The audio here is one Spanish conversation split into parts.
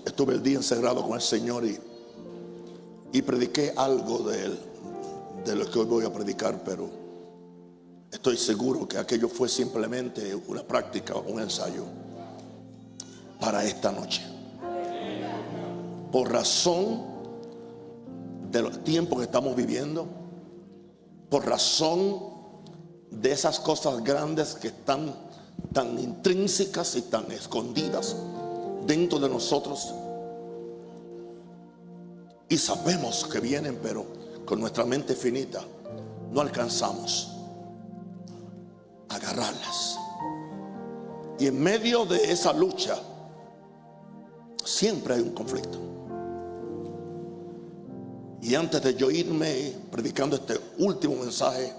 estuve el día encerrado con el Señor y prediqué algo de lo que hoy voy a predicar, pero estoy seguro que aquello fue simplemente una práctica, un ensayo para esta noche. Por razón de los tiempos que estamos viviendo, por razón de esas cosas grandes que están tan intrínsecas y tan escondidas dentro de nosotros, y sabemos que vienen, pero con nuestra mente finita no alcanzamos a agarrarlas. Y en medio de esa lucha siempre hay un conflicto. Y antes de yo irme predicando este último mensaje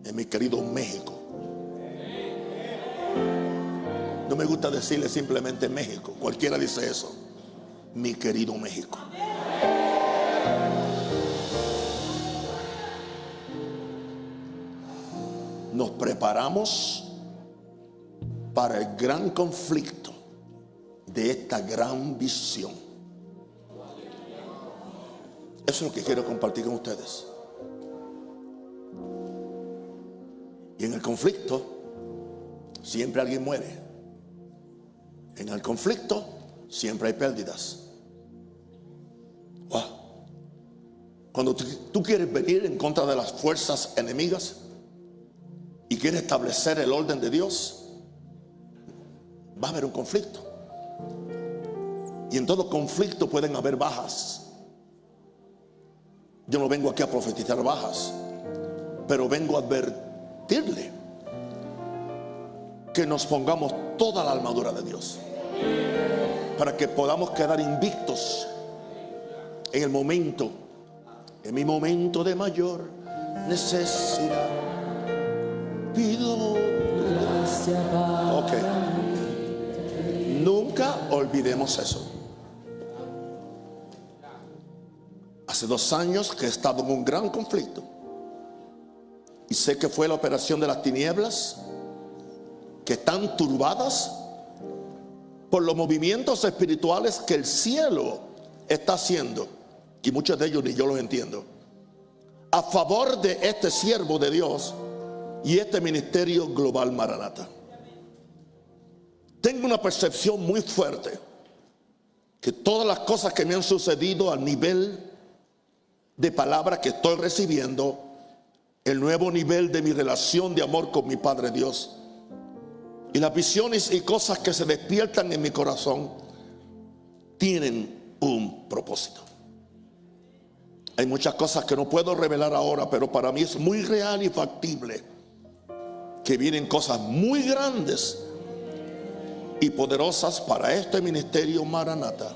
en mi querido México, no me gusta decirle simplemente México, cualquiera dice eso, mi querido México. Nos preparamos para el gran conflicto de esta gran visión. Eso es lo que quiero compartir con ustedes. Y en el conflicto siempre alguien muere. En el conflicto siempre hay pérdidas. Wow. Cuando tú quieres venir en contra de las fuerzas enemigas y quieres establecer el orden de Dios, va a haber un conflicto. Y en todo conflicto pueden haber bajas. Yo no vengo aquí a profetizar bajas, pero vengo a advertirle que nos pongamos toda la armadura de Dios para que podamos quedar invictos en el momento, en mi momento de mayor necesidad. Pido gracia. Ok. Nunca olvidemos eso. Hace 2 años que he estado en un gran conflicto y sé que fue la operación de las tinieblas que están turbadas por los movimientos espirituales que el cielo está haciendo, y muchos de ellos ni yo los entiendo, a favor de este siervo de Dios y este ministerio global Maranata. Tengo una percepción muy fuerte que todas las cosas que me han sucedido al nivel de palabra que estoy recibiendo, el nuevo nivel de mi relación de amor con mi Padre Dios y las visiones y cosas que se despiertan en mi corazón tienen un propósito. Hay muchas cosas que no puedo revelar ahora, pero para mí es muy real y factible que vienen cosas muy grandes y poderosas para este ministerio Maranata,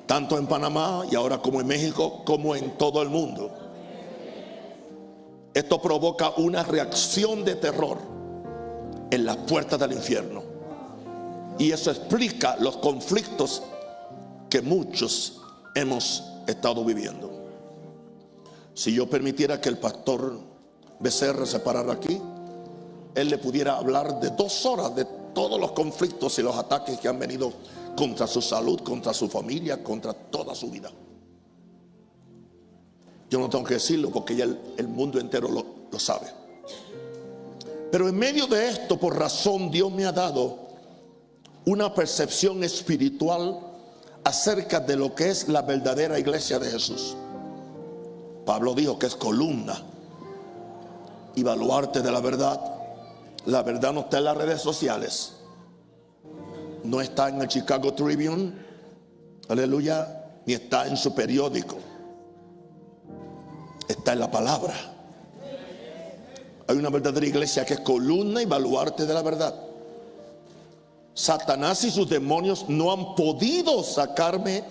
tanto en Panamá y ahora como en México, como en todo el mundo. Esto provoca una reacción de terror en las puertas del infierno, y eso explica los conflictos que muchos hemos estado viviendo. Si yo permitiera que el pastor Becerra se parara aquí, él le pudiera hablar de 2 horas de todos los conflictos y los ataques que han venido contra su salud, contra su familia, contra toda su vida. Yo no tengo que decirlo porque ya el mundo entero lo sabe. Pero en medio de esto, por razón, Dios me ha dado una percepción espiritual acerca de lo que es la verdadera iglesia de Jesús. Pablo dijo que es columna y baluarte de la verdad. La verdad no está en las redes sociales, no está en el Chicago Tribune, aleluya, ni está en su periódico. Está en la palabra. Hay una verdadera iglesia que es columna y baluarte de la verdad. Satanás y sus demonios no han podido sacarme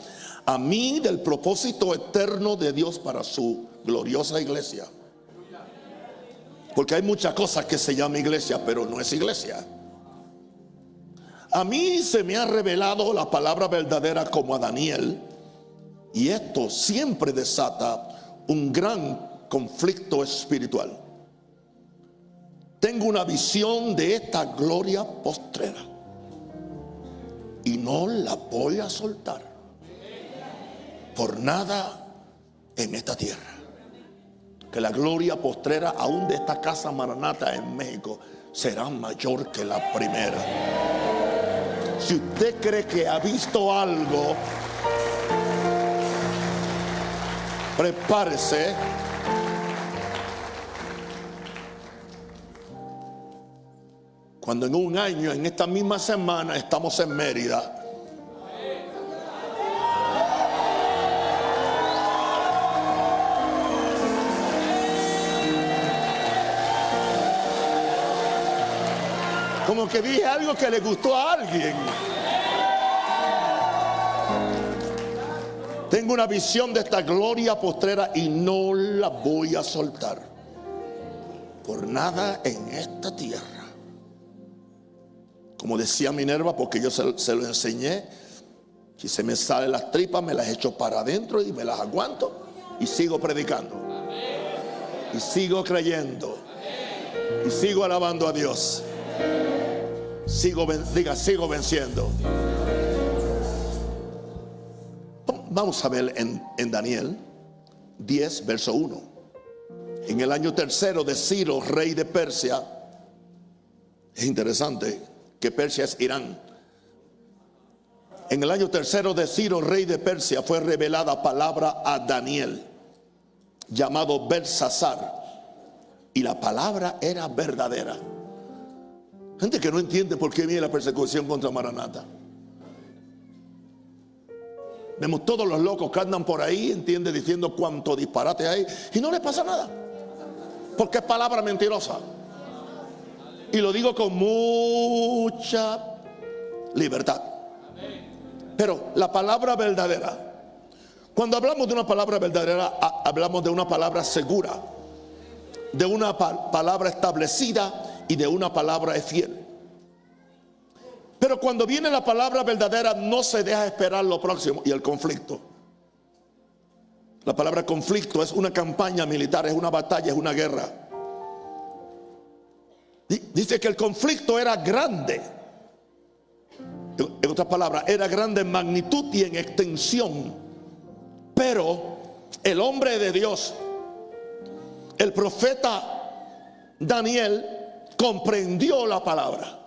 a mí del propósito eterno de Dios para su gloriosa iglesia. Porque hay muchas cosas que se llama iglesia, pero no es iglesia. A mí se me ha revelado la palabra verdadera como a Daniel, y esto siempre desata un gran conflicto espiritual. Tengo una visión de esta gloria postrera y no la voy a soltar por nada en esta tierra. Que la gloria postrera aún de esta casa Maranata en México será mayor que la primera. Si usted cree que ha visto algo, prepárese. Cuando en un año, en esta misma semana, estamos en Mérida. Como que dije algo que le gustó a alguien. Tengo una visión de esta gloria postrera y no la voy a soltar por nada en esta tierra. Como decía Minerva, porque yo se lo enseñé, si se me salen las tripas me las echo para adentro y me las aguanto y sigo predicando y sigo creyendo y sigo alabando a Dios. Sigo venciendo. Vamos a ver en Daniel 10, verso 1. En el año tercero de Ciro, rey de Persia. Es interesante que Persia es Irán. En el año tercero de Ciro, rey de Persia, fue revelada palabra a Daniel, llamado Belsasar, y la palabra era verdadera. Gente que no entiende por qué viene la persecución contra Maranata. Vemos todos los locos que andan por ahí, entiende, diciendo cuánto disparate hay, y no les pasa nada, porque es palabra mentirosa. Y lo digo con mucha libertad. Pero la palabra verdadera, cuando hablamos de una palabra verdadera, hablamos de una palabra segura, de una palabra establecida y de una palabra fiel. Pero cuando viene la palabra verdadera, no se deja esperar lo próximo y el conflicto. La palabra conflicto es una campaña militar, es una batalla, es una guerra. Dice que el conflicto era grande. En otras palabras, era grande en magnitud y en extensión. Pero el hombre de Dios, el profeta Daniel, comprendió la palabra.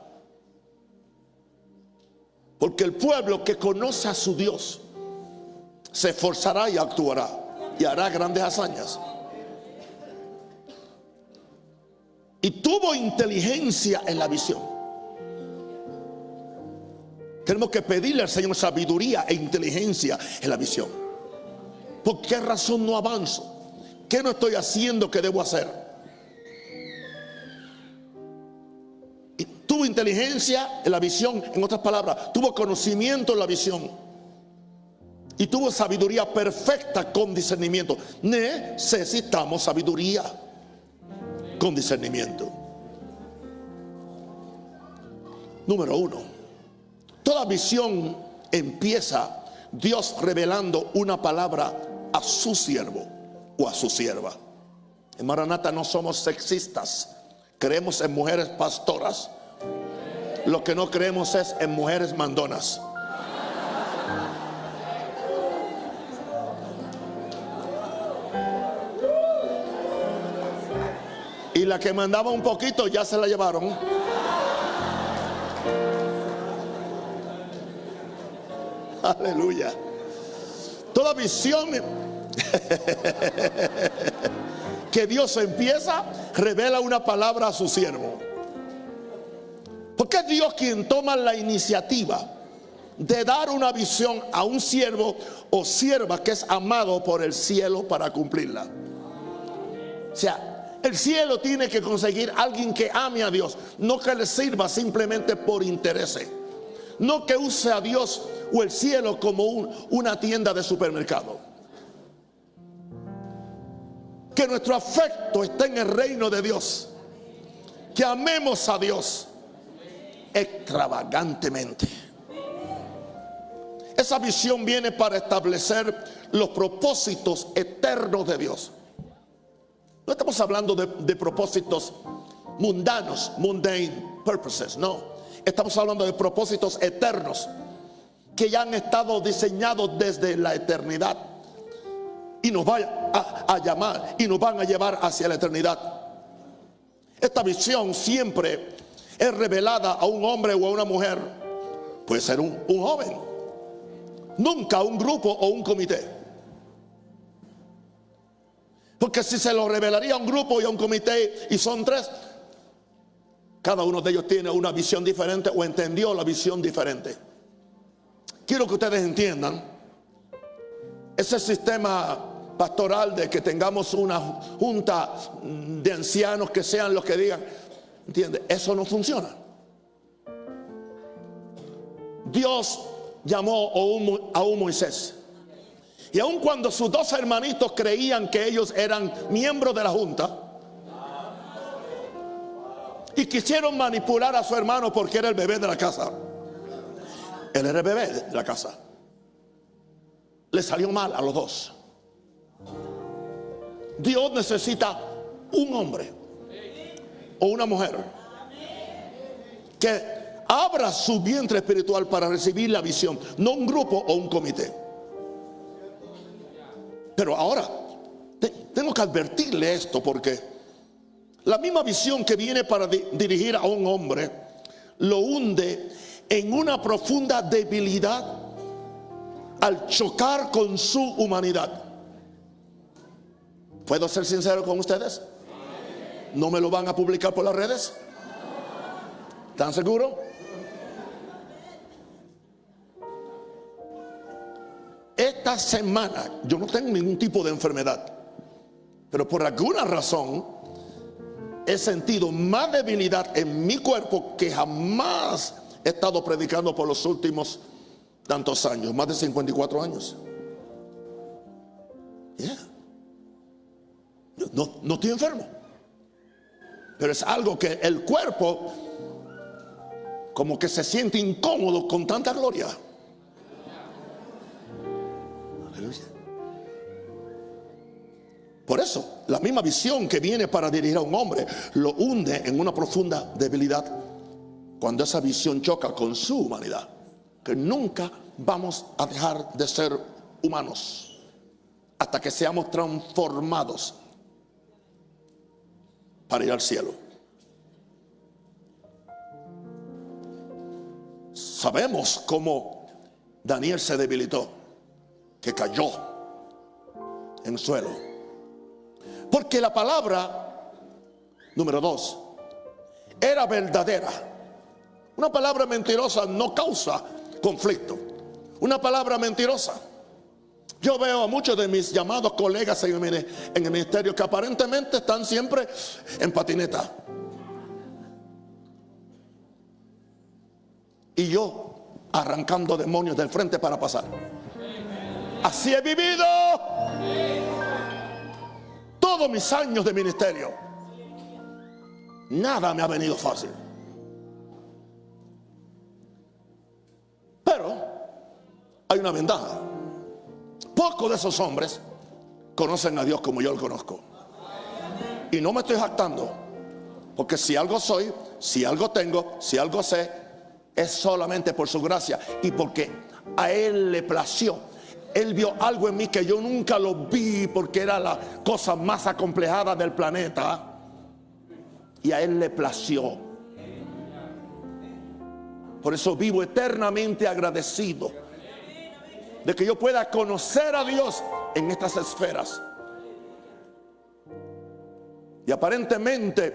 Porque el pueblo que conoce a su Dios se esforzará y actuará y hará grandes hazañas. Y tuvo inteligencia en la visión. Tenemos que pedirle al Señor sabiduría e inteligencia en la visión. ¿Por qué razón no avanzo? ¿Qué no estoy haciendo que debo hacer? Y tuvo inteligencia en la visión, en otras palabras, tuvo conocimiento en la visión. Y tuvo sabiduría perfecta con discernimiento. Necesitamos sabiduría con discernimiento. Número 1. Toda visión empieza Dios revelando una palabra a su siervo o a su sierva. En Maranata no somos sexistas. Creemos en mujeres pastoras. Lo que no creemos es en mujeres mandonas. Y la que mandaba un poquito ya se la llevaron. Aleluya. Toda visión que Dios empieza, revela una palabra a su siervo. Porque es Dios quien toma la iniciativa de dar una visión a un siervo o sierva que es amado por el cielo para cumplirla. O sea, el cielo tiene que conseguir a alguien que ame a Dios, no que le sirva simplemente por interés, no que use a Dios o el cielo como una tienda de supermercado. Que nuestro afecto esté en el reino de Dios, que amemos a Dios extravagantemente. Esa visión viene para establecer los propósitos eternos de Dios. No estamos hablando de propósitos mundanos, mundane purposes, no. Estamos hablando de propósitos eternos que ya han estado diseñados desde la eternidad y nos van a llamar y nos van a llevar hacia la eternidad. Esta visión siempre es revelada a un hombre o a una mujer. Puede ser un joven, nunca un grupo o un comité. Porque si se lo revelaría a un grupo y a un comité y son tres, cada uno de ellos tiene una visión diferente o entendió la visión diferente. Quiero que ustedes entiendan, ese sistema pastoral de que tengamos una junta de ancianos que sean los que digan, ¿entiende? Eso no funciona. Dios llamó a un Moisés, y aun cuando sus dos hermanitos creían que ellos eran miembros de la junta y quisieron manipular a su hermano porque era el bebé de la casa, él era el bebé de la casa, le salió mal a los dos. Dios necesita un hombre o una mujer que abra su vientre espiritual para recibir la visión, no un grupo o un comité. Pero ahora tengo que advertirle esto, porque la misma visión que viene para dirigir a un hombre lo hunde en una profunda debilidad al chocar con su humanidad. ¿Puedo ser sincero con ustedes? ¿No me lo van a publicar por las redes? ¿Están seguros? Esta semana yo no tengo ningún tipo de enfermedad, pero por alguna razón he sentido más debilidad en mi cuerpo que jamás he estado predicando por los últimos tantos años, más de 54 años. No estoy enfermo, pero es algo que el cuerpo como que se siente incómodo con tanta gloria. Aleluya. Por eso la misma visión que viene para dirigir a un hombre lo hunde en una profunda debilidad cuando esa visión choca con su humanidad, que nunca vamos a dejar de ser humanos hasta que seamos transformados para ir al cielo. Sabemos cómo Daniel se debilitó, que cayó en el suelo, porque la palabra número 2 era verdadera. Una palabra mentirosa no causa conflicto. Una palabra mentirosa. Yo veo a muchos de mis llamados colegas en el ministerio que aparentemente están siempre en patineta. Y yo arrancando demonios del frente para pasar. Así he vivido todos mis años de ministerio. Nada me ha venido fácil. Pero hay una ventaja. Pocos de esos hombres conocen a Dios como yo lo conozco. Y no me estoy jactando, porque si algo soy, si algo tengo, si algo sé, es solamente por su gracia y porque a Él le plació. Él vio algo en mí que yo nunca lo vi, porque era la cosa más acomplejada del planeta, y a Él le plació. Por eso vivo eternamente agradecido de que yo pueda conocer a Dios en estas esferas. Y aparentemente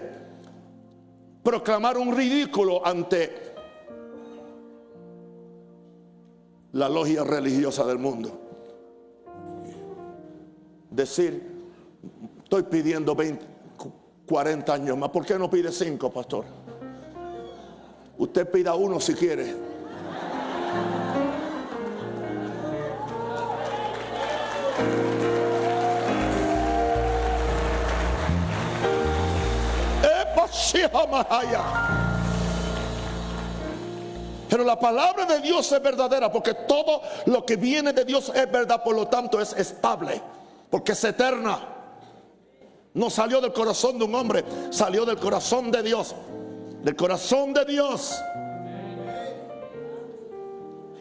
proclamar un ridículo ante la logia religiosa del mundo. Decir, estoy pidiendo 20, 40 años más. ¿Por qué no pide 5, pastor? Usted pida 1 si quiere. Pero la palabra de Dios es verdadera, porque todo lo que viene de Dios es verdad, por lo tanto es estable, porque es eterna. No salió del corazón de un hombre, salió del corazón de Dios. Del corazón de Dios.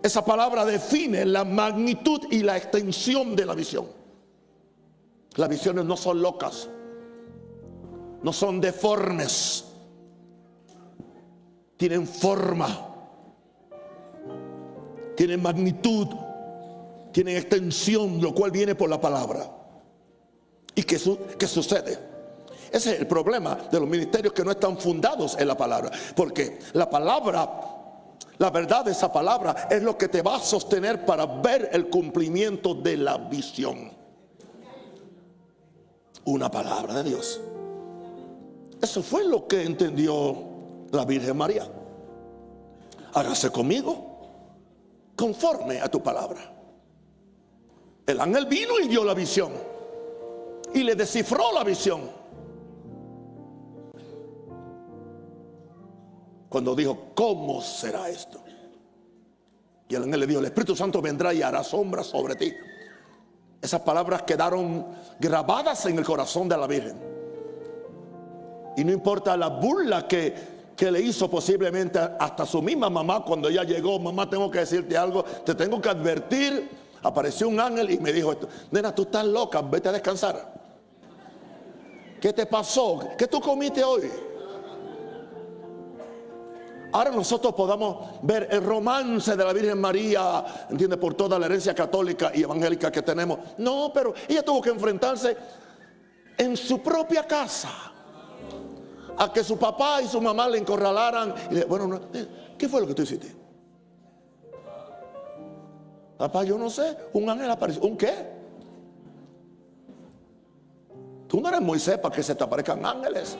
esa palabra define la magnitud y la extensión de la visión. Las visiones no son locas, no son deformes, tienen forma, tienen magnitud, tienen extensión, lo cual viene por la palabra. ¿Y qué sucede? Ese es el problema de los ministerios que no están fundados en la palabra, porque la palabra, la verdad de esa palabra es lo que te va a sostener para ver el cumplimiento de la visión. Una palabra de Dios. Eso fue lo que entendió la Virgen María. Hágase conmigo conforme a tu palabra. El ángel vino y dio la visión y le descifró la visión. Cuando dijo, ¿cómo será esto? Y el ángel le dijo, el Espíritu Santo vendrá y hará sombra sobre ti. Esas palabras quedaron grabadas en el corazón de la Virgen. Y no importa la burla que le hizo posiblemente hasta su misma mamá cuando ella llegó. Mamá, tengo que decirte algo, te tengo que advertir. Apareció un ángel y me dijo esto. Nena, tú estás loca, vete a descansar. ¿Qué te pasó? ¿Qué tú comiste hoy? Ahora nosotros podamos ver el romance de la Virgen María, ¿entiendes? Por toda la herencia católica y evangélica que tenemos. No, pero ella tuvo que enfrentarse en su propia casa a que su papá y su mamá le encorralaran. Y bueno, ¿qué fue lo que tú hiciste? Papá, yo no sé, un ángel apareció. ¿Un qué? Tú no eres Moisés para que se te aparezcan ángeles.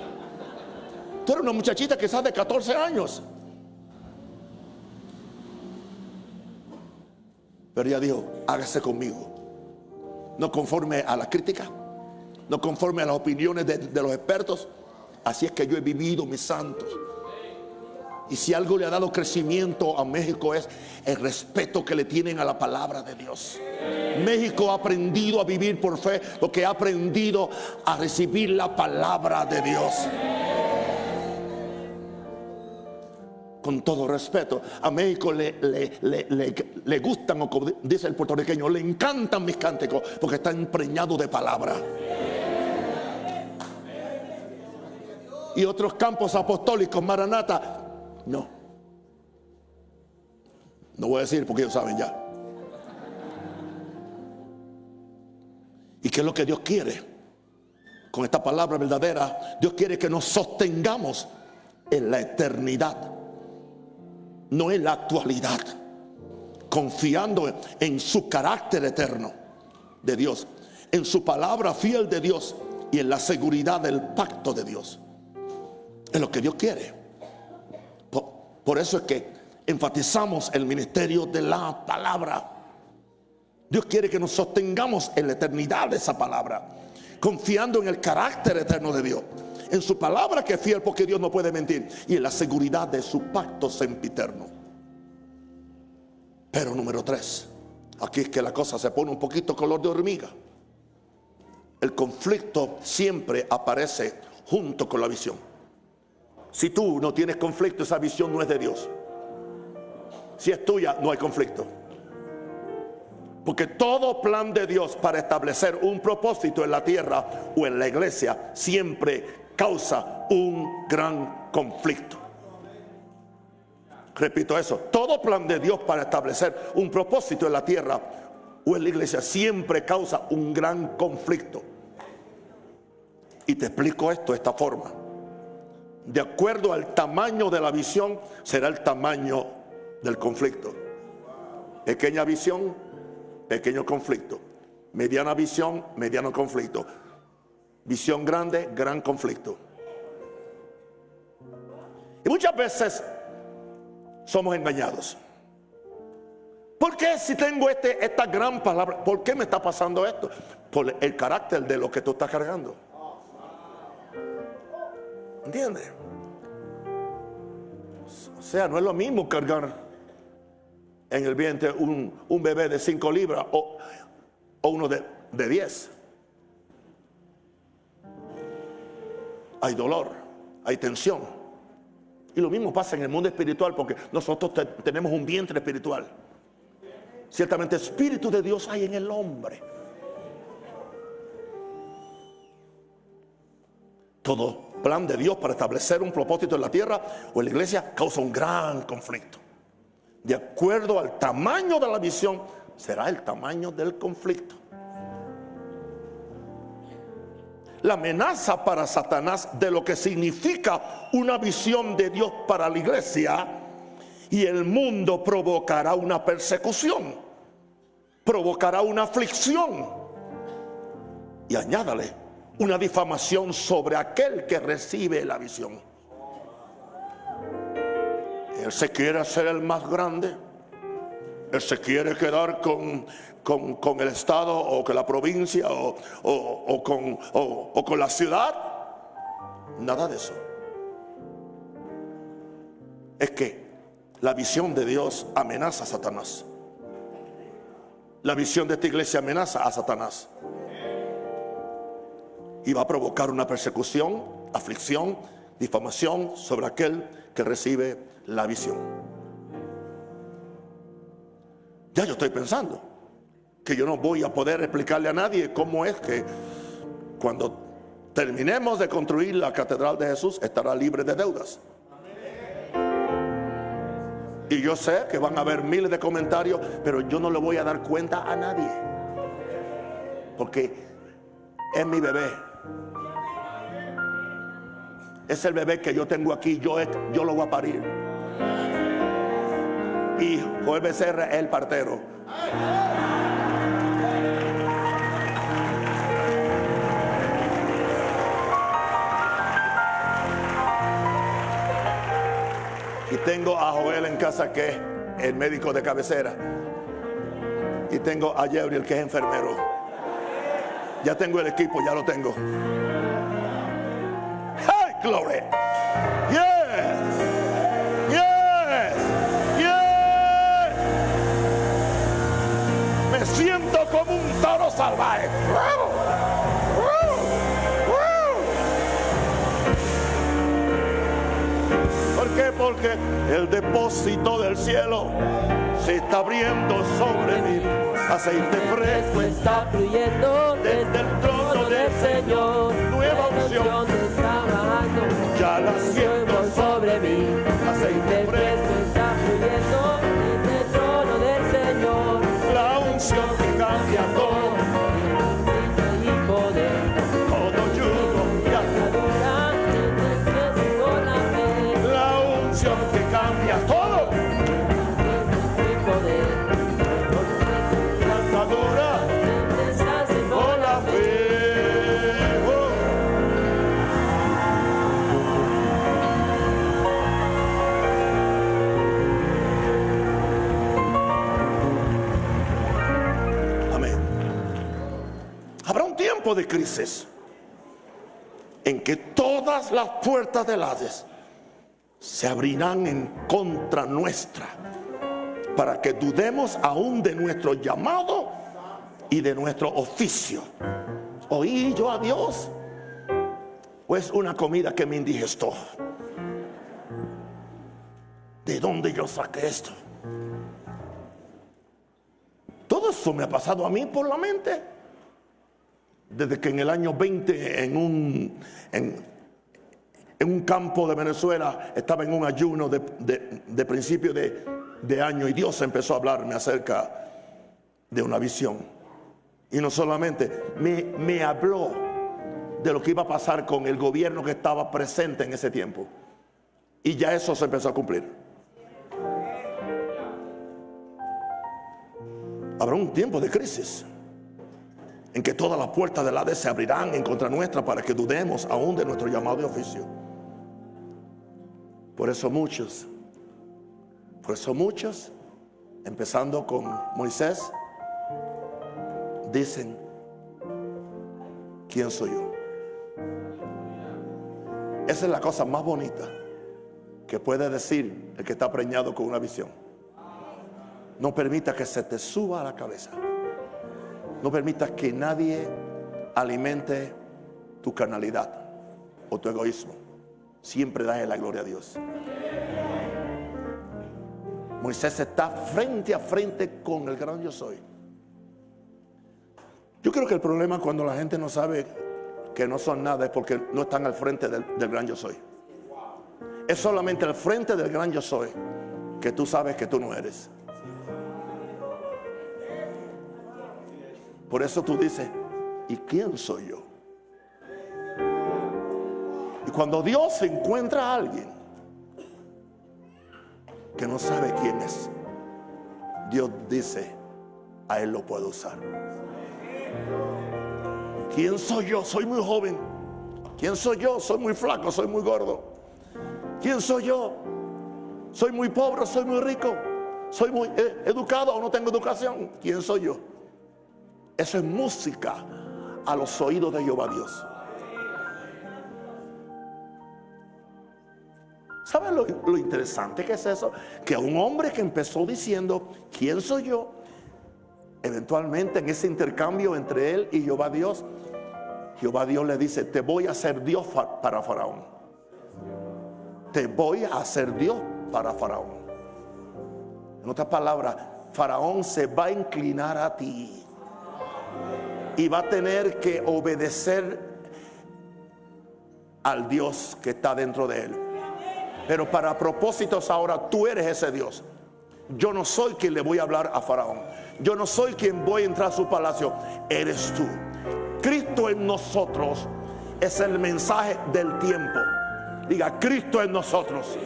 Tú eres una muchachita quizás de 14 años. Pero ella dijo, hágase conmigo. No conforme a la crítica, no conforme a las opiniones de los expertos. Así es que yo he vivido, mis santos. Y si algo le ha dado crecimiento a México es el respeto que le tienen a la palabra de Dios. México ha aprendido a vivir por fe, lo que ha aprendido a recibir la palabra de Dios. Con todo respeto, a México le gustan, o como dice el puertorriqueño, le encantan mis cánticos porque están empreñados de palabra. Y otros campos apostólicos, Maranata, no voy a decir porque ellos saben ya. ¿Y qué es lo que Dios quiere? Con esta palabra verdadera, Dios quiere que nos sostengamos en la eternidad, no en la actualidad, confiando en su carácter eterno de Dios, en su palabra fiel de Dios y en la seguridad del pacto de Dios. Es lo que Dios quiere. Por eso es que enfatizamos el ministerio de la palabra. Dios quiere que nos sostengamos en la eternidad de esa palabra, confiando en el carácter eterno de Dios, en su palabra que es fiel porque Dios no puede mentir, y en la seguridad de su pacto sempiterno. Pero número 3, aquí es que la cosa se pone un poquito color de hormiga. El conflicto siempre aparece junto con la visión. Si tú no tienes conflicto, esa visión no es de Dios. Si es tuya, no hay conflicto. Porque todo plan de Dios para establecer un propósito en la tierra o en la iglesia siempre causa un gran conflicto. Repito eso, todo plan de Dios para establecer un propósito en la tierra o en la iglesia siempre causa un gran conflicto. Y te explico esto de esta forma. De acuerdo al tamaño de la visión será el tamaño del conflicto. Pequeña visión, pequeño conflicto. Mediana visión, mediano conflicto. Visión grande, gran conflicto. Y muchas veces somos engañados. ¿Por qué si tengo esta gran palabra? ¿Por qué me está pasando esto? Por el carácter de lo que tú estás cargando. ¿Entiendes? O sea, no es lo mismo cargar en el vientre un bebé de 5 libras o uno de 10. Hay dolor, hay tensión. Y lo mismo pasa en el mundo espiritual, porque nosotros tenemos un vientre espiritual. ciertamente Espíritu de Dios hay en el hombre. Todo plan de Dios para establecer un propósito en la tierra o en la iglesia causa un gran conflicto. De acuerdo al tamaño de la visión, será el tamaño del conflicto. La amenaza para Satanás de lo que significa una visión de Dios para la iglesia y el mundo provocará una persecución, provocará una aflicción y añádale una difamación sobre aquel que recibe la visión. Él se quiere hacer el más grande. Él se quiere quedar con el estado o con la provincia o con la ciudad. Nada de eso. Es que la visión de Dios amenaza a Satanás. La visión de esta iglesia amenaza a Satanás. Y va a provocar una persecución, aflicción, difamación sobre aquel que recibe la visión. Ya yo estoy pensando que yo no voy a poder explicarle a nadie cómo es que cuando terminemos de construir la catedral de Jesús estará libre de deudas. Y yo sé que van a haber miles de comentarios, pero yo no le voy a dar cuenta a nadie, porque es mi bebé. Es el bebé que yo tengo aquí, yo lo voy a parir. Y Joel Becerra es el partero. Y tengo a Joel en casa, que es el médico de cabecera. Y tengo a Gabriel, que es enfermero. Ya tengo el equipo, ya lo tengo. Glory. Yes. Yes. Yes. Me siento como un toro salvaje. ¿Por qué? Porque el depósito del cielo se está abriendo sobre mí. Aceite fresco está fluyendo desde el trono del Señor. Nueva unción está bajando, ya la siento sobre mí. Aceite fresco está fluyendo desde el trono del Señor. La unción que cambia todo. Y poder. Todo yugo y atadura, con la fe. la unción que cambia todo. Y poder. La atadura con la fe. Amén. Habrá un tiempo de crisis en que todas las puertas del Hades se abrirán en contra nuestra, para que dudemos aún de nuestro llamado y de nuestro oficio. ¿Oí yo a Dios? ¿O es una comida que me indigestó? ¿De dónde yo saqué esto? Todo eso me ha pasado a mí por la mente desde que en el año 20 en un campo de Venezuela estaba en un ayuno de principio de año, y Dios empezó a hablarme acerca de una visión. Y no solamente me habló de lo que iba a pasar con el gobierno que estaba presente en ese tiempo, y ya eso se empezó a cumplir. Habrá un tiempo de crisis en que todas las puertas del Hades se abrirán en contra nuestra, para que dudemos aún de nuestro llamado y oficio. Por eso muchos, empezando con Moisés, dicen: ¿quién soy yo? Esa es la cosa más bonita que puede decir el que está preñado con una visión. No permita que se te suba a la cabeza. No permita que nadie alimente tu carnalidad o tu egoísmo. Siempre dale la gloria a Dios. Moisés está frente a frente con el gran yo soy. Yo creo que el problema cuando la gente no sabe que no son nada es porque no están al frente del gran yo soy. Es solamente al frente del gran yo soy que tú sabes que tú no eres. Por eso tú dices, ¿y quién soy yo? Y cuando Dios encuentra a alguien que no sabe quién es, Dios dice, a él lo puedo usar. ¿Quién soy yo? Soy muy joven. ¿Quién soy yo? Soy muy flaco, soy muy gordo. ¿Quién soy yo? Soy muy pobre, soy muy rico. Soy muy educado o no tengo educación. ¿Quién soy yo? Eso es música a los oídos de Jehová Dios. ¿Sabes lo interesante que es eso? Que a un hombre que empezó diciendo, ¿quién soy yo? Eventualmente en ese intercambio entre él y Jehová Dios le dice, te voy a hacer Dios para Faraón. Te voy a hacer Dios para Faraón. En otras palabras, Faraón se va a inclinar a ti y va a tener que obedecer al Dios que está dentro de él. Pero para propósitos ahora tú eres ese Dios. Yo no soy quien le voy a hablar a Faraón. Yo no soy quien voy a entrar a su palacio. Eres tú. Cristo en nosotros es el mensaje del tiempo. Diga, Cristo en nosotros.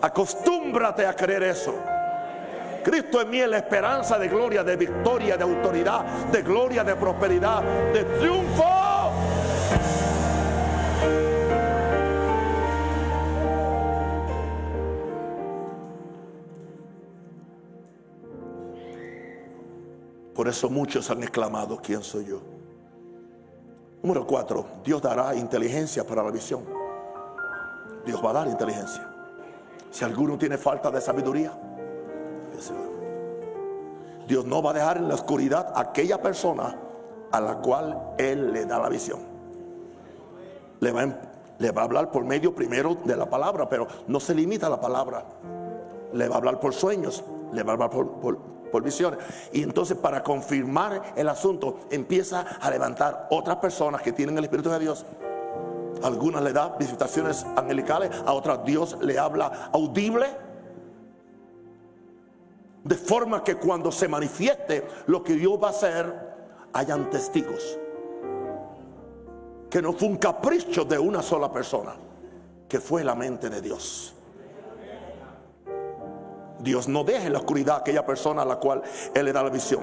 Acostúmbrate a creer eso. Cristo en mí es la esperanza de gloria, de victoria, de autoridad, de gloria, de prosperidad, de triunfo. Por eso muchos han exclamado, ¿quién soy yo? Número 4, Dios dará inteligencia para la visión. Dios va a dar inteligencia. Si alguno tiene falta de sabiduría, Dios no va a dejar en la oscuridad a aquella persona a la cual Él le da la visión. Le va a hablar por medio primero de la palabra, pero no se limita a la palabra. Le va a hablar por sueños, le va a hablar por visiones. Y entonces, para confirmar el asunto, empieza a levantar otras personas que tienen el Espíritu de Dios. Algunas le da visitaciones angelicales, a otras Dios le habla audible, de forma que cuando se manifieste lo que Dios va a hacer, hayan testigos. Que no fue un capricho de una sola persona, que fue la mente de Dios. Dios no deja en la oscuridad a aquella persona a la cual Él le da la visión.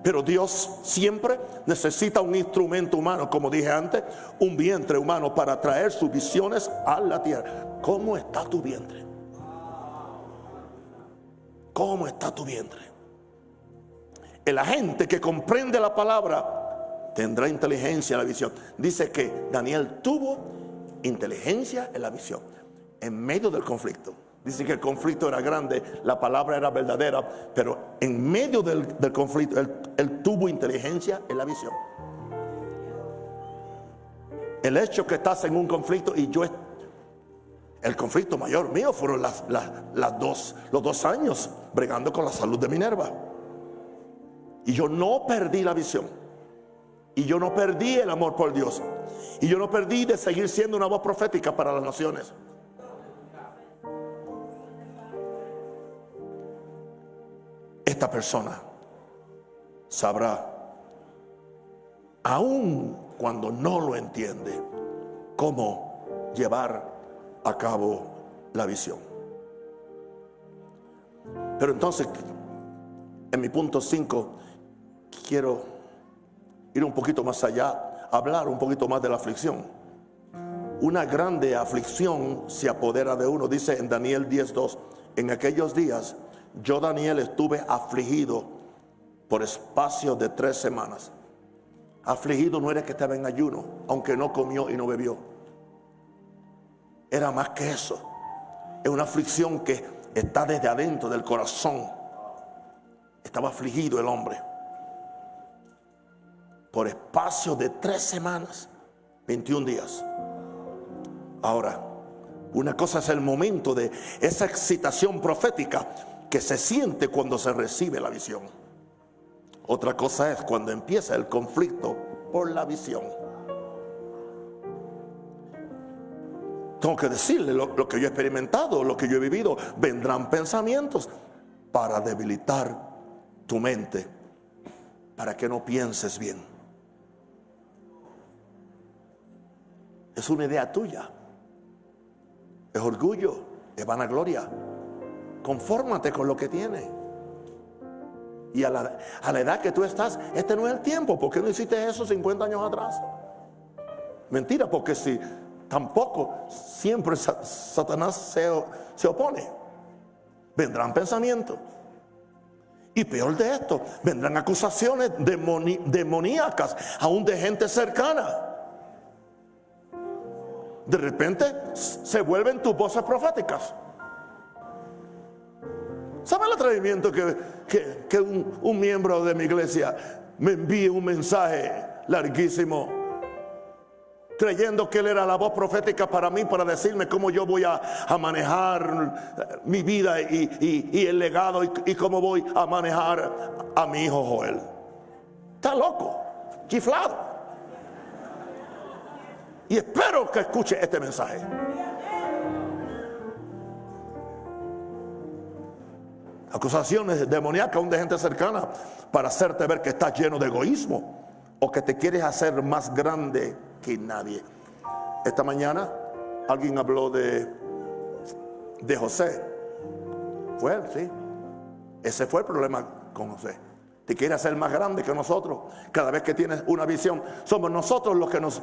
Pero Dios siempre necesita un instrumento humano, como dije antes, un vientre humano para traer sus visiones a la tierra. ¿Cómo está tu vientre? ¿Cómo está tu vientre? El agente que comprende la palabra tendrá inteligencia en la visión. Dice que Daniel tuvo inteligencia en la visión en medio del conflicto. Dice que el conflicto era grande, la palabra era verdadera, pero en medio del conflicto él tuvo inteligencia en la visión. El hecho que estás en un conflicto y el conflicto mayor mío fueron los 2 años bregando con la salud de Minerva. Y yo no perdí la visión. Y yo no perdí el amor por Dios. Y yo no perdí de seguir siendo una voz profética para las naciones. Esta persona sabrá, aun cuando no lo entiende, cómo llevar a cabo la visión. Pero entonces, en mi punto 5, quiero ir un poquito más allá, hablar un poquito más de la aflicción. Una grande aflicción se apodera de uno. Dice en Daniel 10:2, en aquellos días yo, Daniel, estuve afligido por espacio de 3 semanas. Afligido no era que estaba en ayuno, aunque no comió y no bebió. Era más que eso. Es una aflicción que está desde adentro del corazón. Estaba afligido el hombre por espacio de 3 semanas, 21 días. Ahora, Una cosa es el momento de esa excitación profética que se siente cuando se recibe la visión. Otra cosa es cuando empieza el conflicto por la visión. Tengo que decirle lo que yo he experimentado, lo que yo he vivido. Vendrán pensamientos para debilitar tu mente, para que no pienses bien. Es una idea tuya. Es orgullo, es vanagloria. Confórmate con lo que tienes. Y a la edad que tú estás, este no es el tiempo. ¿Por qué no hiciste eso 50 años atrás? Mentira, porque si tampoco siempre Satanás se opone. Vendrán pensamientos. Y peor de esto, vendrán acusaciones demoníacas, aún de gente cercana. De repente se vuelven tus voces proféticas. ¿Sabe el atrevimiento que un miembro de mi iglesia me envíe un mensaje larguísimo, creyendo que él era la voz profética para mí, para decirme cómo yo voy a manejar mi vida y el legado y cómo voy a manejar a mi hijo Joel? Está loco, chiflado. Y espero que escuche este mensaje. Acusaciones demoníacas aún de gente cercana para hacerte ver que estás lleno de egoísmo o que te quieres hacer más grande que nadie. Esta mañana alguien habló de José. Fue él, sí. Ese fue el problema con José. Te quieres hacer más grande que nosotros. Cada vez que tienes una visión, somos nosotros los que nos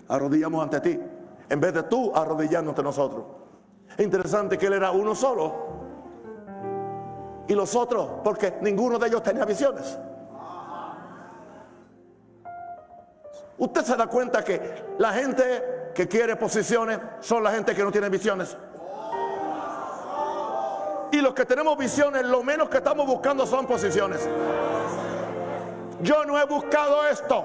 arrodillamos ante ti, en vez de tú arrodillándote ante nosotros. Es interesante que él era uno solo y los otros, porque ninguno de ellos tenía visiones. Usted se da cuenta que la gente que quiere posiciones son la gente que no tiene visiones. Y los que tenemos visiones, lo menos que estamos buscando son posiciones. Yo no he buscado esto.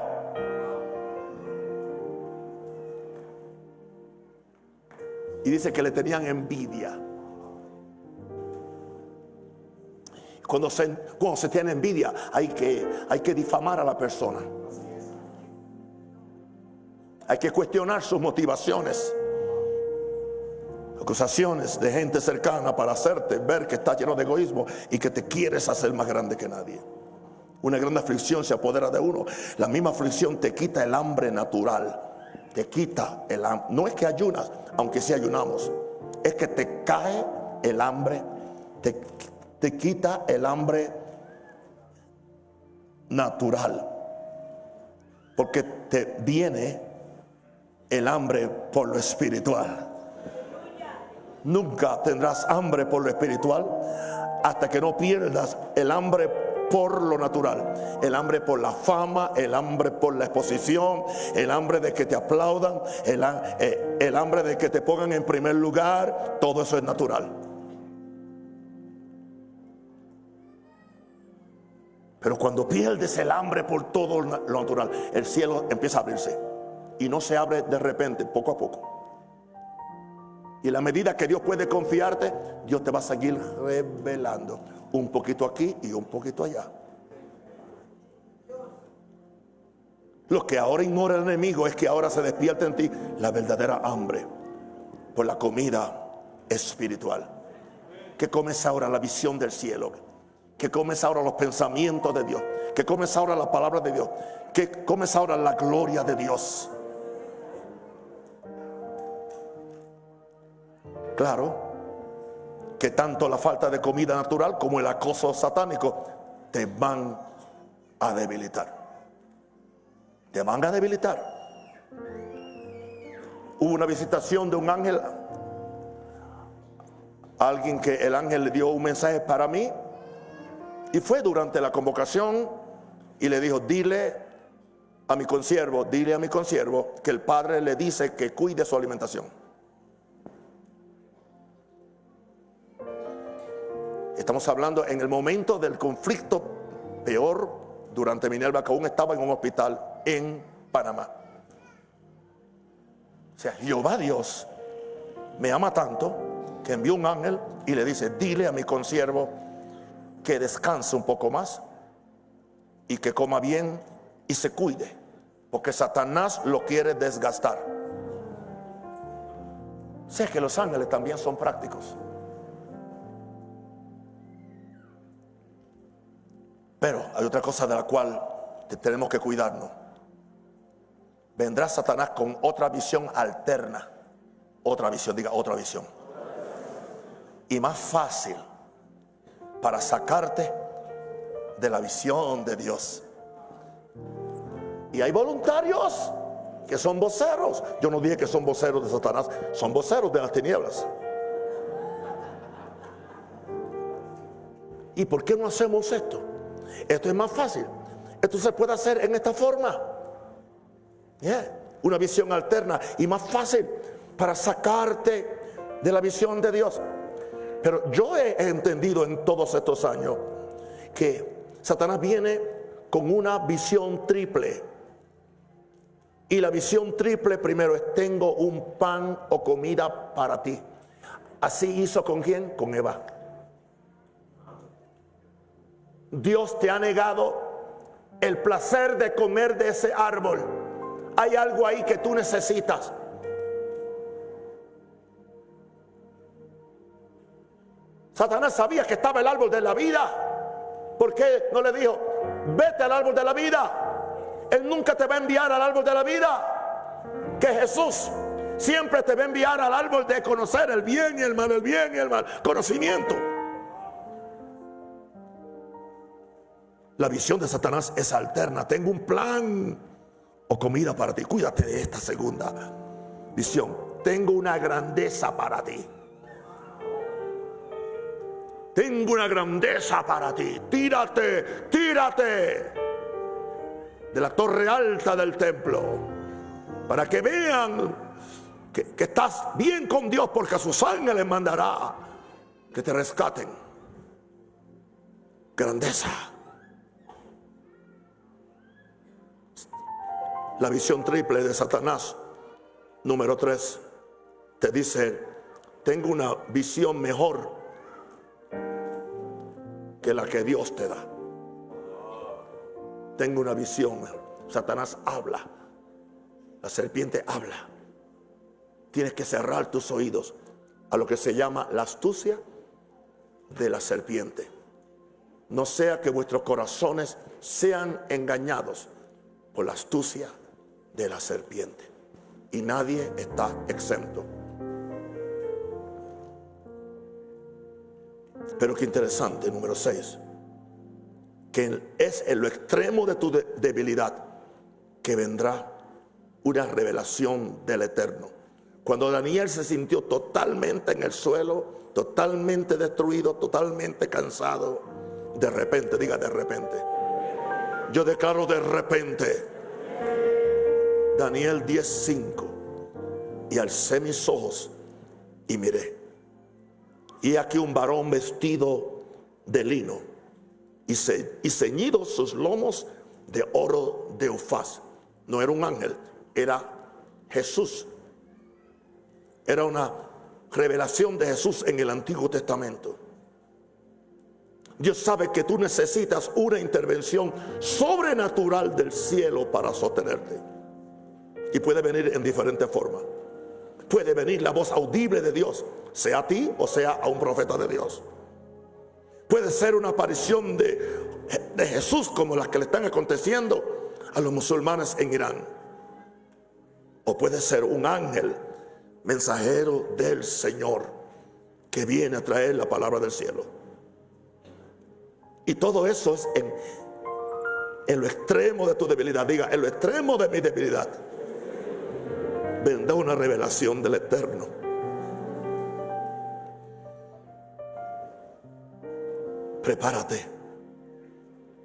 Y dice que le tenían envidia. Cuando se tiene envidia, hay que difamar a la persona. Hay que cuestionar sus motivaciones. Acusaciones de gente cercana para hacerte ver que estás lleno de egoísmo y que te quieres hacer más grande que nadie. Una gran aflicción se apodera de uno. La misma aflicción te quita el hambre natural. Te quita el hambre. No es que ayunas, aunque sí ayunamos. Es que te cae el hambre. Te quita el hambre natural. Porque te viene el hambre por lo espiritual. Nunca tendrás hambre por lo espiritual hasta que no pierdas el hambre por lo natural. El hambre por la fama, el hambre por la exposición, el hambre de que te aplaudan, el hambre de que te pongan en primer lugar. Todo eso es natural. Pero cuando pierdes el hambre por todo lo natural, el cielo empieza a abrirse. Y no se abre de repente, poco a poco. Y en la medida que Dios puede confiarte, Dios te va a seguir revelando. Un poquito aquí y un poquito allá. Lo que ahora ignora el enemigo es que ahora se despierta en ti la verdadera hambre por la comida espiritual. Que comes ahora la visión del cielo. Que comes ahora los pensamientos de Dios. Que comes ahora la palabra de Dios. Que comes ahora la gloria de Dios. Claro que tanto la falta de comida natural como el acoso satánico te van a debilitar. Te van a debilitar. Hubo una visitación de un ángel. Alguien que el ángel le dio un mensaje para mí. Y fue durante la convocación y le dijo: dile a mi consiervo que el Padre le dice que cuide su alimentación. Estamos hablando en el momento del conflicto peor durante Minerva, que aún estaba en un hospital en Panamá. O sea, Jehová Dios me ama tanto que envió un ángel y le dice: dile a mi consiervo que descanse un poco más y que coma bien y se cuide, porque Satanás lo quiere desgastar. Sé que los ángeles también son prácticos, pero hay otra cosa de la cual tenemos que cuidarnos. Vendrá Satanás con otra visión alterna, otra visión, diga otra visión, y más fácil para sacarte de la visión de Dios. Y hay voluntarios que son voceros. Yo no dije que son voceros de Satanás, son voceros de las tinieblas. ¿Y por qué no hacemos esto? Esto es más fácil. Esto se puede hacer en esta forma. Una visión alterna y más fácil para sacarte de la visión de Dios. Pero yo he entendido en todos estos años que Satanás viene con una visión triple. Y la visión triple primero es: tengo un pan o comida para ti. Así hizo ¿con quién? Con Eva. Dios te ha negado el placer de comer de ese árbol. Hay algo ahí que tú necesitas. Satanás sabía que estaba el árbol de la vida. ¿Por qué no le dijo: vete al árbol de la vida? Él nunca te va a enviar al árbol de la vida. Que Jesús siempre te va a enviar al árbol de conocer el bien y el mal, el bien y el mal. Conocimiento. La visión de Satanás es alterna. Tengo un plan o comida para ti. Cuídate de esta segunda visión. Tengo una grandeza para ti. Tengo una grandeza para ti. Tírate, tírate de la torre alta del templo, para que vean que estás bien con Dios, porque a sus ángeles mandará que te rescaten. Grandeza. La visión triple de Satanás, número 3, te dice: tengo una visión mejor que la que Dios te da. Tengo una visión. Satanás habla. La serpiente habla. Tienes que cerrar tus oídos a lo que se llama la astucia de la serpiente. No sea que vuestros corazones sean engañados por la astucia de la serpiente. Y nadie está exento. Pero qué interesante, número 6, que es en lo extremo de tu debilidad que vendrá una revelación del Eterno. Cuando Daniel se sintió totalmente en el suelo, totalmente destruido, totalmente cansado, de repente, diga de repente. Yo declaro de repente. Daniel 10:5. Y alcé mis ojos y miré. Y aquí un varón vestido de lino y ceñidos sus lomos de oro de Ufaz. No era un ángel, era Jesús. Era una revelación de Jesús en el Antiguo Testamento. Dios sabe que tú necesitas una intervención sobrenatural del cielo para sostenerte. Y puede venir en diferentes formas. Puede venir la voz audible de Dios, sea a ti o sea a un profeta de Dios. Puede ser una aparición de Jesús, como las que le están aconteciendo a los musulmanes en Irán. O puede ser un ángel mensajero del Señor que viene a traer la palabra del cielo. Y todo eso es en lo extremo de tu debilidad. Diga, en lo extremo de mi debilidad vendrá una revelación del Eterno. Prepárate,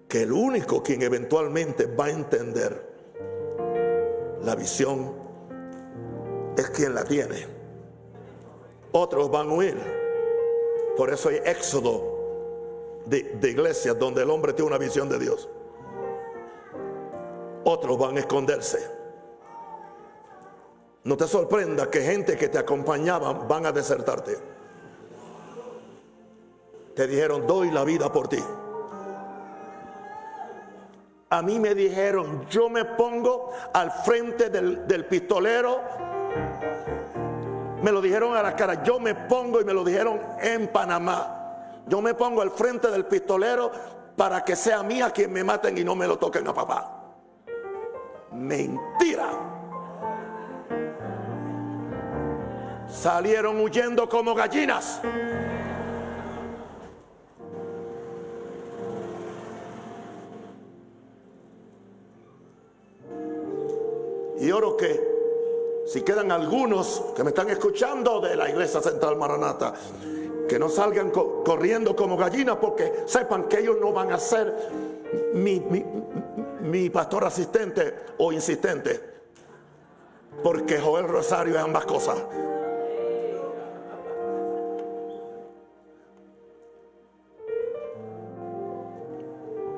que el único quien eventualmente va a entender la visión es quien la tiene. Otros van a huir. Por eso hay éxodo de iglesias donde el hombre tiene una visión de Dios. Otros van a esconderse. No te sorprenda que gente que te acompañaban van a desertarte. Te dijeron, doy la vida por ti. A mí me dijeron, yo me pongo al frente del pistolero. Me lo dijeron a la cara, yo me pongo, y me lo dijeron en Panamá. Yo me pongo al frente del pistolero para que sea mía quien me maten y no me lo toquen a papá. Mentira. Salieron huyendo como gallinas. Y oro que si quedan algunos que me están escuchando de la Iglesia Central Maranata, que no salgan corriendo como gallinas, porque sepan que ellos no van a ser mi pastor asistente o insistente, porque Joel Rosario es ambas cosas.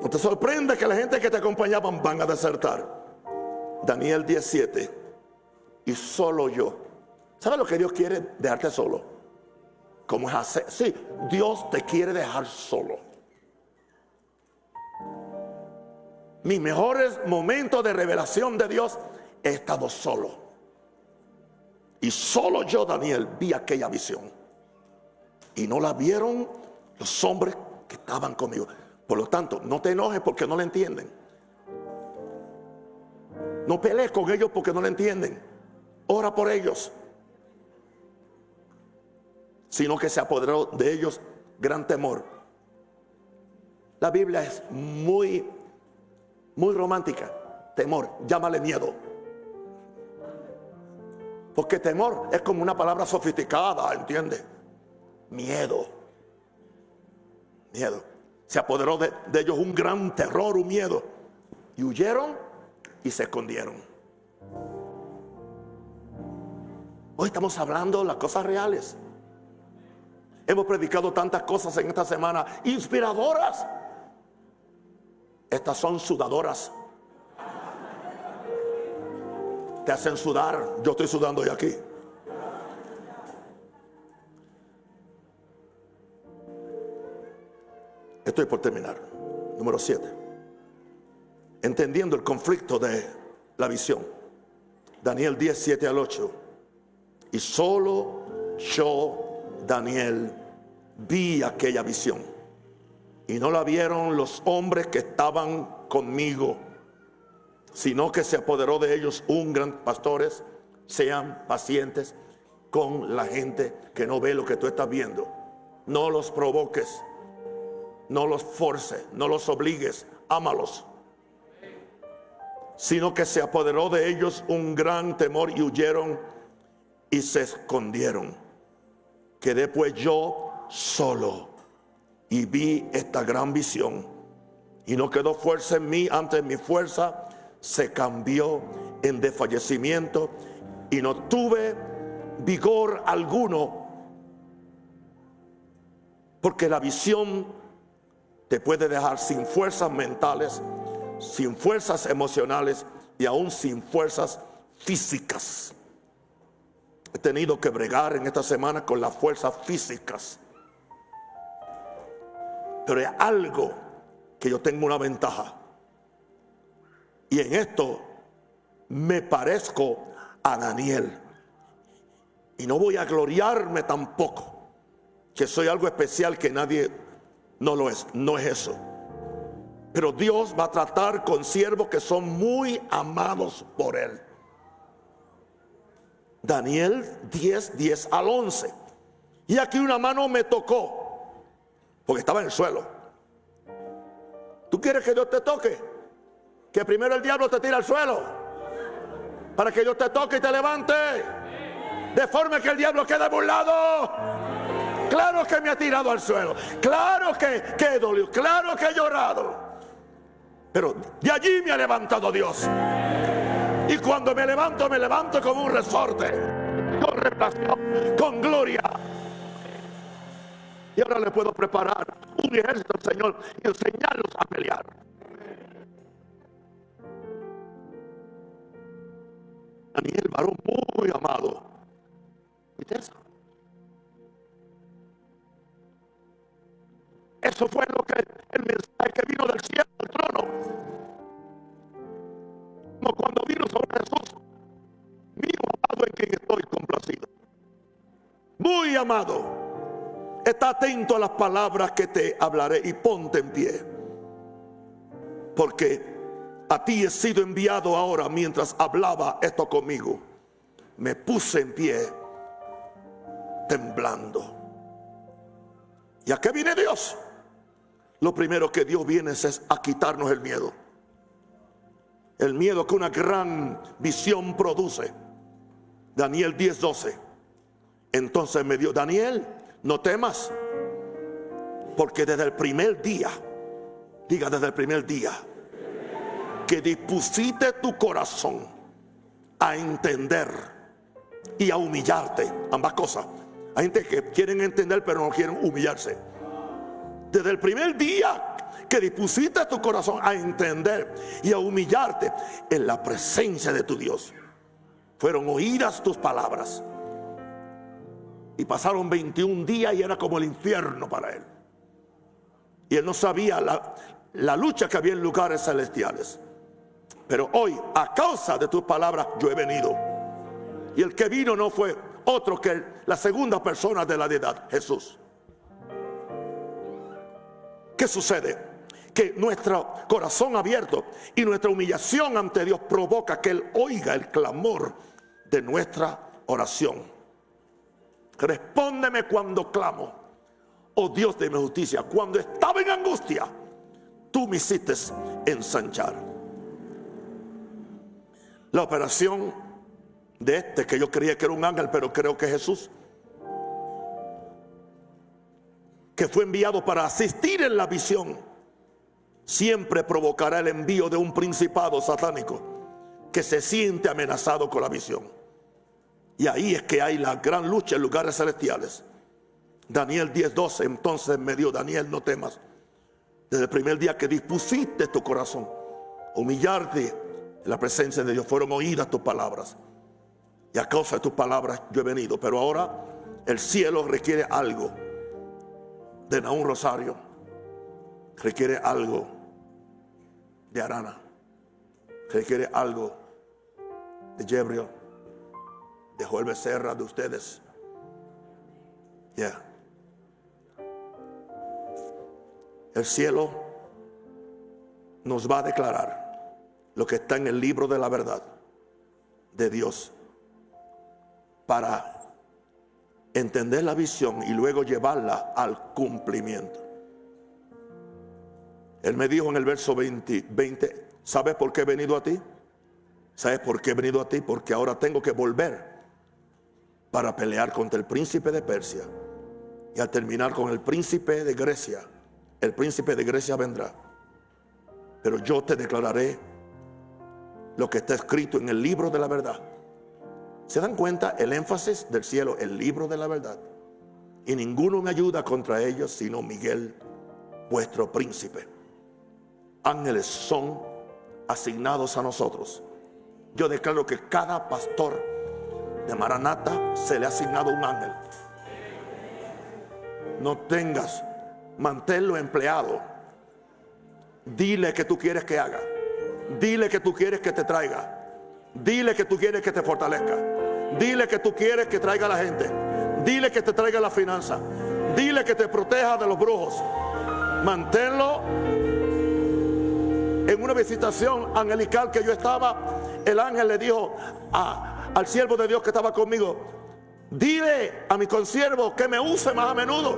No te sorprende que la gente que te acompañaban van a desertar. Daniel 10:7. Y solo yo. ¿Sabes lo que Dios quiere? Dejarte solo. ¿Cómo es hacer? Sí, Dios te quiere dejar solo. Mis mejores momentos de revelación de Dios he estado solo. Y solo yo, Daniel, vi aquella visión. Y no la vieron los hombres que estaban conmigo. Por lo tanto, no te enojes porque no la entienden. No pelees con ellos porque no la entienden. Ora por ellos. Sino que se apoderó de ellos gran temor. La Biblia es muy romántica. Temor, llámale miedo. Porque temor es como una palabra sofisticada, ¿entiende? Miedo. Miedo. Se apoderó de ellos un gran terror, un miedo. Y huyeron y se escondieron. Hoy estamos hablando de las cosas reales. Hemos predicado tantas cosas en esta semana inspiradoras. Estas son sudadoras. Te hacen sudar. Yo estoy sudando hoy aquí. Estoy por terminar. Número 7. Entendiendo el conflicto de la visión. Daniel 10:7-8. Y solo yo, Daniel, vi aquella visión. Y no la vieron los hombres que estaban conmigo, sino que se apoderó de ellos un gran. Pastores, sean pacientes con la gente que no ve lo que tú estás viendo. No los provoques, no los forces, no los obligues, ámalos. Sino que se apoderó de ellos un gran temor y huyeron y se escondieron. Quedé pues yo solo y vi esta gran visión. Y no quedó fuerza en mí, antes mi fuerza se cambió en desfallecimiento y no tuve vigor alguno. Porque la visión te puede dejar sin fuerzas mentales, sin fuerzas emocionales y aún sin fuerzas físicas. He tenido que bregar en esta semana con las fuerzas físicas. Pero es algo que yo tengo una ventaja. Y en esto me parezco a Daniel. Y no voy a gloriarme tampoco que soy algo especial que nadie no lo es. No es eso. Pero Dios va a tratar con siervos que son muy amados por Él. Daniel 10:10-11. Y aquí una mano me tocó, porque estaba en el suelo. ¿Tú quieres que Dios te toque? Que primero el diablo te tire al suelo, para que Dios te toque y te levante, de forma que el diablo quede burlado. Claro que me ha tirado al suelo, claro que he dolido, claro que he llorado, pero de allí me ha levantado Dios. Y cuando me levanto como un resorte, con revelación, con gloria. Y ahora le puedo preparar un ejército al Señor y enseñarlos a pelear. Daniel, varón muy amado. ¿Viste eso? Eso fue lo que el mensaje que vino del cielo al trono. Como cuando vino sobre Jesús. Mío amado en quien estoy complacido. Muy amado. Está atento a las palabras que te hablaré y ponte en pie. Porque a ti he sido enviado ahora. Mientras hablaba esto conmigo, me puse en pie temblando. ¿Y a qué viene Dios? Lo primero que Dios viene es a quitarnos el miedo. El miedo que una gran visión produce. Daniel 10:12. Entonces me dio: Daniel, no temas, porque desde el primer día, diga, desde el primer día que dispusiste tu corazón a entender y a humillarte, ambas cosas. Hay gente que quieren entender pero no quieren humillarse. Desde el primer día que dispusiste tu corazón a entender y a humillarte en la presencia de tu Dios, fueron oídas tus palabras. Y pasaron 21 días y era como el infierno para él. Y él no sabía la lucha que había en lugares celestiales. Pero hoy, a causa de tus palabras, yo he venido. Y el que vino no fue otro que la segunda persona de la deidad, Jesús. ¿Qué sucede? Que nuestro corazón abierto y nuestra humillación ante Dios provoca que Él oiga el clamor de nuestra oración. Respóndeme cuando clamo, oh Dios de mi justicia. Cuando estaba en angustia, tú me hiciste ensanchar. La operación de este, que yo creía que era un ángel, pero creo que es Jesús, que fue enviado para asistir en la visión, siempre provocará el envío de un principado satánico que se siente amenazado con la visión. Y ahí es que hay la gran lucha en lugares celestiales. Daniel 10:12. Entonces me dio: Daniel, no temas. Desde el primer día que dispusiste tu corazón a humillarte en la presencia de Dios, fueron oídas tus palabras. Y a causa de tus palabras yo he venido. Pero ahora el cielo requiere algo de Nahum Rosario, requiere algo de Arana, requiere algo de Gabriel, de Joel Becerra, de ustedes. El cielo nos va a declarar lo que está en el libro de la verdad de Dios, para entender la visión y luego llevarla al cumplimiento. Él me dijo en el verso 20, ¿sabes por qué he venido a ti? ¿Sabes por qué he venido a ti? Porque ahora tengo que volver para pelear contra el príncipe de Persia. Y al terminar con el príncipe de Grecia, el príncipe de Grecia vendrá. Pero yo te declararé lo que está escrito en el libro de la verdad. ¿Se dan cuenta el énfasis del cielo? El libro de la verdad. Y ninguno me ayuda contra ellos sino Miguel, vuestro príncipe. Ángeles son asignados a nosotros. Yo declaro que cada pastor de Maranata se le ha asignado un ángel. No tengas, manténlo empleado. Dile que tú quieres que haga. Dile que tú quieres que te traiga. Dile que tú quieres que te fortalezca. Dile que tú quieres que traiga a la gente. Dile que te traiga la finanza. Dile que te proteja de los brujos. Manténlo. En una visitación angelical que yo estaba, el ángel le dijo al siervo de Dios que estaba conmigo: dile a mi consiervo que me use más a menudo.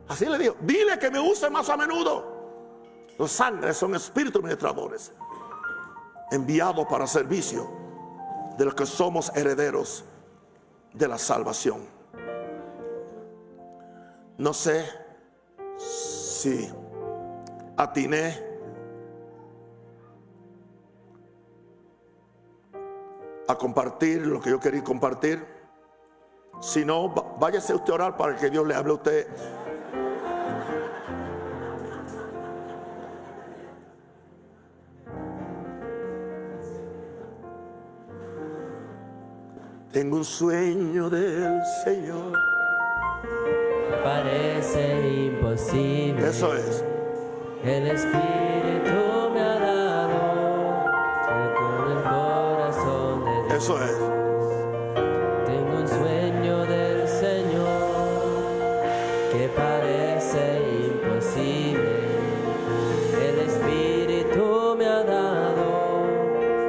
Así le dijo: dile que me use más a menudo. Los ángeles son espíritus ministradores, enviados para servicio de los que somos herederos de la salvación. No sé si atiné a compartir lo que yo quería compartir. Si no, váyase usted a orar para que Dios le hable a usted. Tengo un sueño del Señor. Parece imposible. Eso es. El Espíritu me ha dado con el corazón de Dios. Eso es. Tengo un sueño del Señor que parece imposible. El Espíritu me ha dado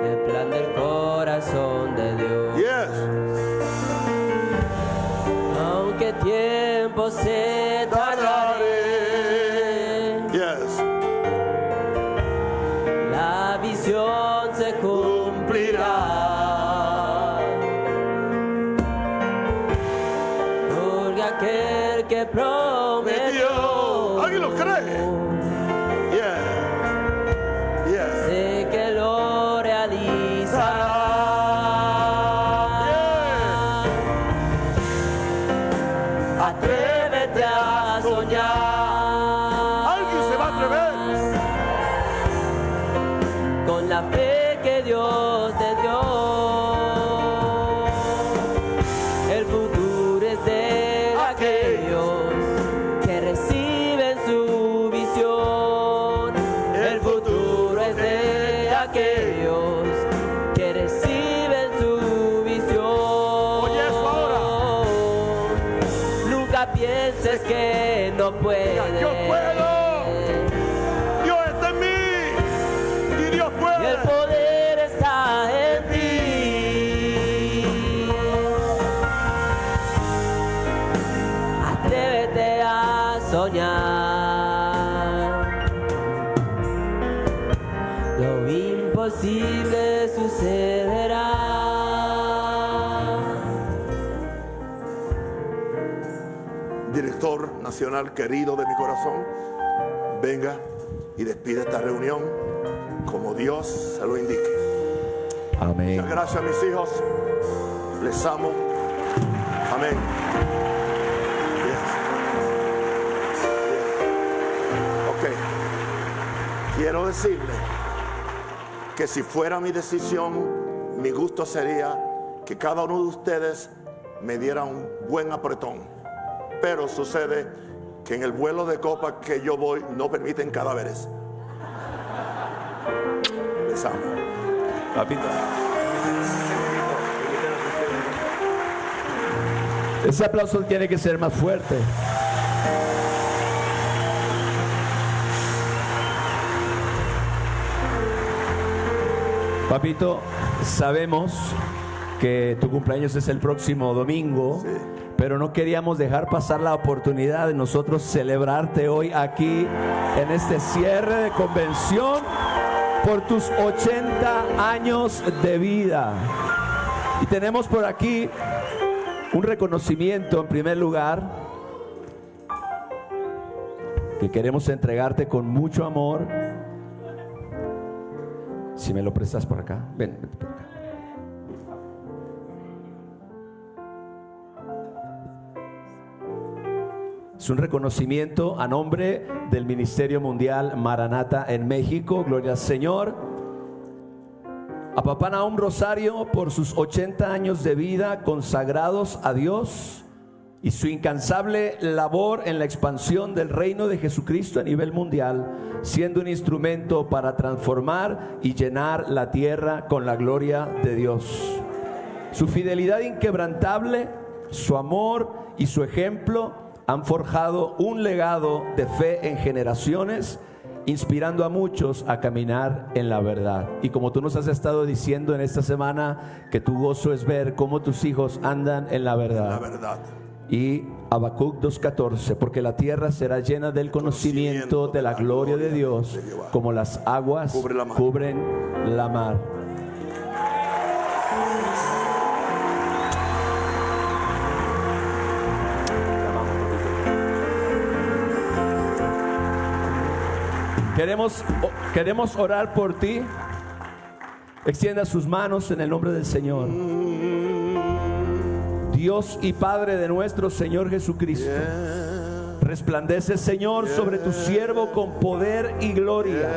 el plan del corazón de Dios. Yes. Aunque tiempo se tardaré, Yes. la visión se cumplirá. Porque aquel que prometió, ¿Alguien lo cree? Yeah. Yeah. sé que lo realizará. Atrévete a soñar. Alguien se va a atrever. Con la fe que Dios te dio. El futuro es de aquellos que reciben su visión. El futuro es de aquellos que reciben su visión. Oye eso ahora. Nunca pienses que no puedes. Yo puedo. Dios está en mí. Y Dios Y el puede. poder está en ti. Atrévete a soñar. Lo imposible sucederá. Director nacional querido de mi corazón, venga y despide esta reunión como Dios se lo indique. Amén. Muchas gracias, mis hijos. Les amo. Amén. Yes. Ok. Quiero decirle que si fuera mi decisión, mi gusto sería que cada uno de ustedes me diera un buen apretón. Pero sucede que en el vuelo de copa que yo voy no permiten cadáveres. Les amo. Papito. Ese aplauso tiene que ser más fuerte. Papito, sabemos que tu cumpleaños es el próximo domingo, Sí. pero no queríamos dejar pasar la oportunidad de nosotros celebrarte hoy aquí en este cierre de convención por tus 80 años de vida. Y tenemos por aquí un reconocimiento en primer lugar que queremos entregarte con mucho amor. Si me lo prestas por acá, ven por acá. Es un reconocimiento a nombre del Ministerio Mundial Maranata en México. Gloria al Señor. A Papá Nahum Rosario por sus 80 años de vida consagrados a Dios y su incansable labor en la expansión del reino de Jesucristo a nivel mundial, siendo un instrumento para transformar y llenar la tierra con la gloria de Dios. Su fidelidad inquebrantable, su amor y su ejemplo han forjado un legado de fe en generaciones, inspirando a muchos a caminar en la verdad. Y como tú nos has estado diciendo en esta semana, que tu gozo es ver cómo tus hijos andan en la verdad. La verdad. Y Habacuc 2:14, porque la tierra será llena del conocimiento de la gloria de Dios, como las aguas cubren la mar. Queremos orar por ti. Extienda sus manos en el nombre del Señor. Dios y Padre de nuestro Señor Jesucristo, Resplandece, Señor, sobre tu siervo con poder y gloria.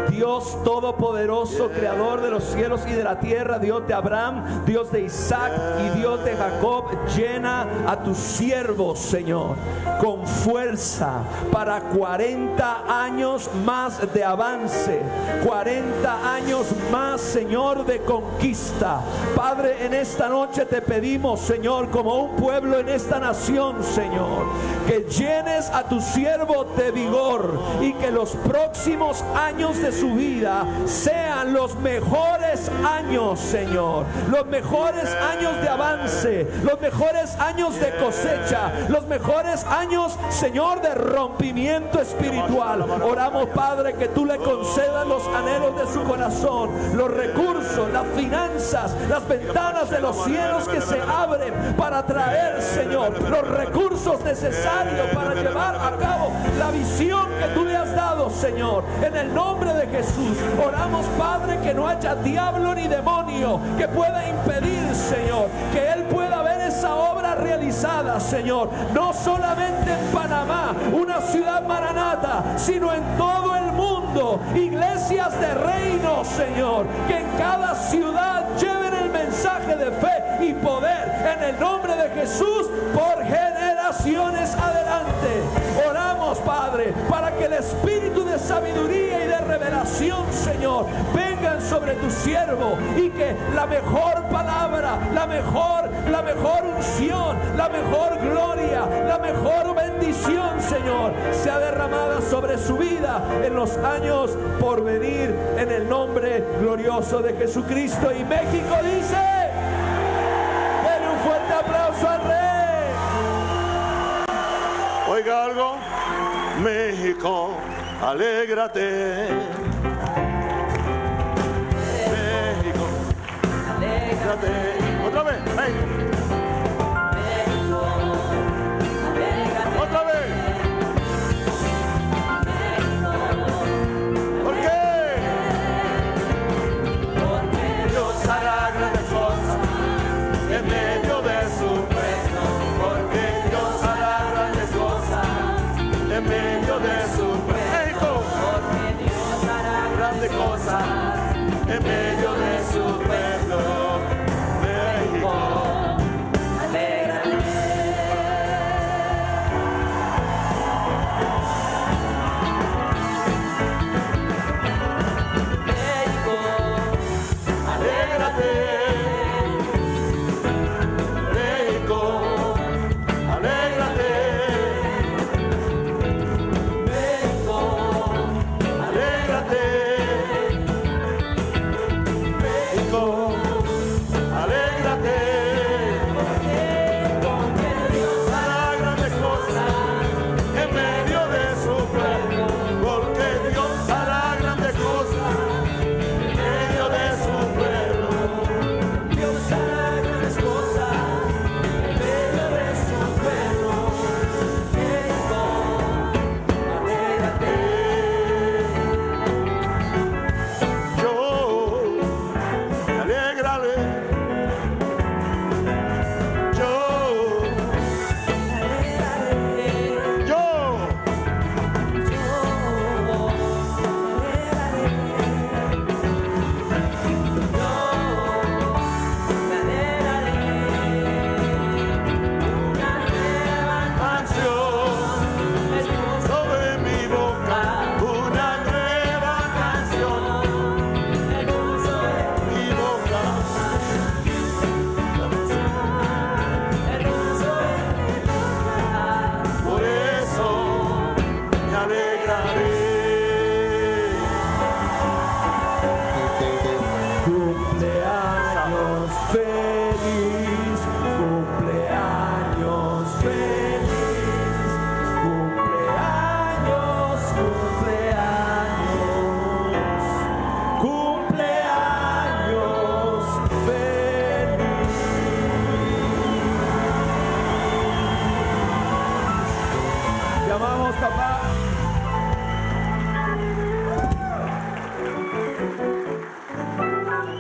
Dios todopoderoso, creador de los cielos y de la tierra, Dios de Abraham, Dios de Isaac y Dios de Jacob, llena a tus siervos, Señor, con fuerza para 40 años más de avance, 40 años más, Señor, de conquista. Padre, en esta noche te pedimos, Señor, como un pueblo en esta nación, Señor, que llenes a tu siervo de vigor y que los próximos años de su vida sean los mejores años, Señor, los mejores años de avance, los mejores años de cosecha, los mejores años, Señor, de rompimiento espiritual. Oramos, Padre, que tú le concedas los anhelos de su corazón, los recursos, las finanzas, las ventanas de los cielos que se abren para traer, Señor, los recursos necesarios para llevar a cabo la visión que tú le has dado, Señor, en el nombre de Jesús. Oramos, Padre, que no haya diablo ni demonio que pueda impedir, Señor, que Él pueda ver esa obra realizada, Señor, no solamente en Panamá, una ciudad maranata, sino en todo el mundo. Iglesias de reino, Señor, que en cada ciudad lleven el mensaje de fe y poder en el nombre de Jesús por generaciones adelante. Oramos, Padre, para que el espíritu de sabiduría y de revelación, Señor, vengan sobre tu siervo y que la mejor palabra, la mejor unción, la mejor gloria, la mejor bendición, Señor, sea derramada sobre su vida en los años por venir, en el nombre glorioso de Jesucristo. Y México dice: denle un fuerte aplauso al Rey. Oiga algo, México, alégrate. México, alégrate. Otra vez, México. Otra vez. ¿Por qué? Porque Dios hará grandes cosas en medio de su reino. Porque Dios hará grandes cosas en medio de su reino. Porque Dios hará grandes cosas en medio de su pueblo. México, alégrate.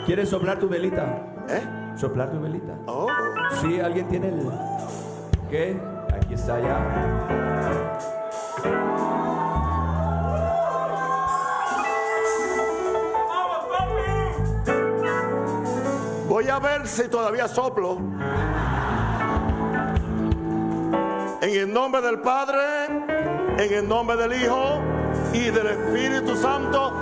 ¿Quieres soplar tu velita? ¿Soplar tu velita? Oh. Sí, ¿alguien tiene el...? ¿Qué? Aquí está ya. a ver si todavía soplo. En el nombre del Padre, en el nombre del Hijo y del Espíritu Santo.